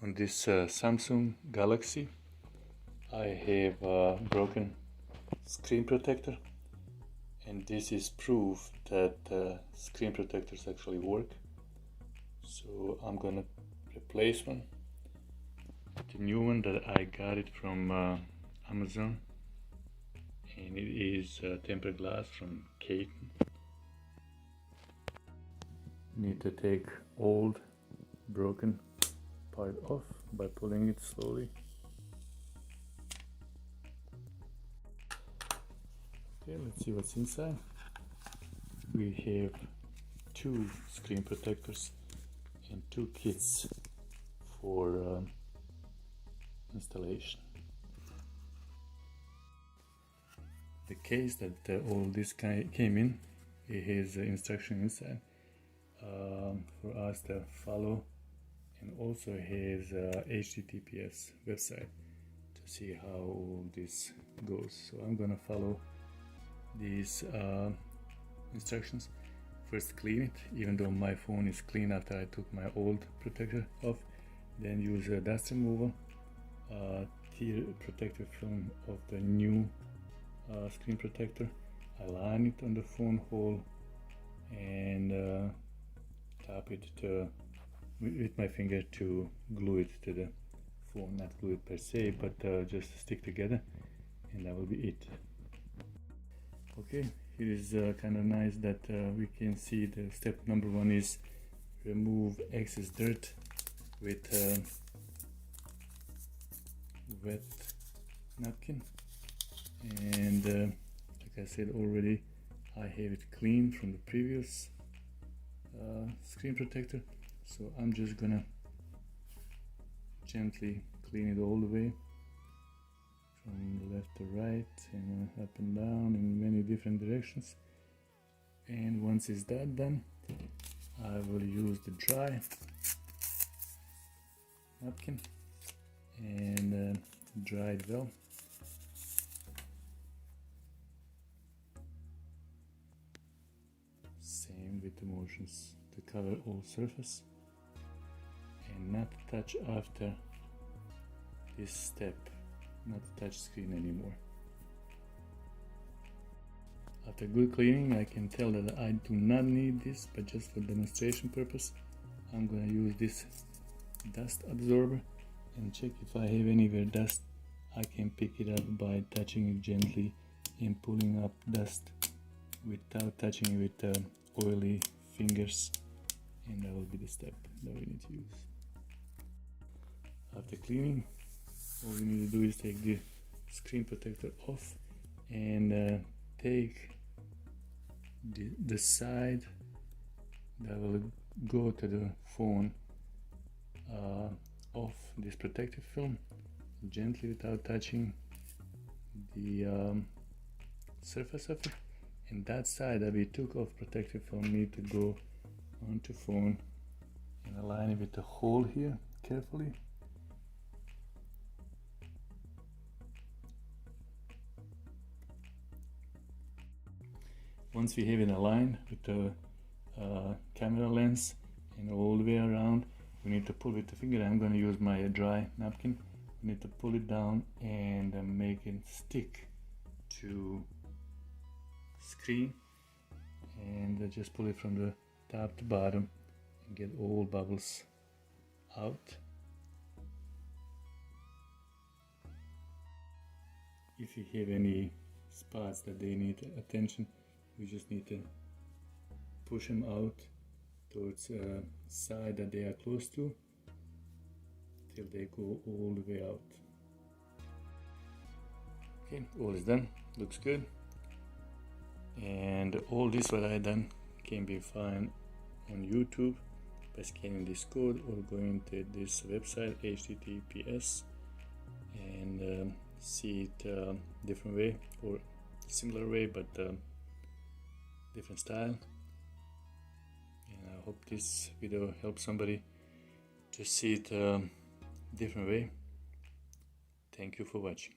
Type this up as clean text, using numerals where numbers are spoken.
On this Samsung Galaxy, I have a broken screen protector, and this is proof that screen protectors actually work. So I'm gonna replace one. The new one that I got it from Amazon, and it is tempered glass from Katon. Need to take old broken part off by pulling it slowly. Okay, let's see what's inside. We have two screen protectors and two kits for installation. The case that all this came in, it has instruction inside for us to follow, and also has HTTPS website to see how all this goes. So I'm gonna follow these instructions. First clean it, even though my phone is clean after I took my old protector off. Then use a dust removal, tear protective film of the new screen protector. I line it on the phone hole and tap it with my finger to glue it to the phone. Not glue it per se, but just stick together, and that will be it. Okay, it is kind of nice that we can see the step number one is remove excess dirt with wet napkin, and like I said already, I have it clean from the previous screen protector, so I'm just gonna gently clean it all the way from left to right and up and down in many different directions. And once it's that done, I will use the dry napkin and dry it well. Same with the motions to cover all surface and not touch after this step, not touch screen anymore. After good cleaning, I can tell that I do not need this, but just for demonstration purpose, I'm gonna use this dust absorber and check if I have anywhere dust. I can pick it up by touching it gently and pulling up dust without touching it with oily fingers, and that will be the step that we need to use. After cleaning, all we need to do is take the screen protector off and take the side that will go to the phone off this protective film gently without touching the surface of it, and that side that we took off protective film need to go onto phone and align it with the hole here carefully. Once we have it aligned with the camera lens and all the way around, we need to pull with the finger. I'm going to use my dry napkin. We need to pull it down and make it stick to screen, and just pull it from the top to bottom and get all bubbles out. If you have any spots that they need attention, we just need to push them out towards the side that they are close to till they go all the way out. Okay, all is done, looks good. And all this what I done can be found on YouTube by scanning this code or going to this website HTTPS and see it different way or similar way, but different style. And I hope this video helps somebody to see it different way. Thank you for watching.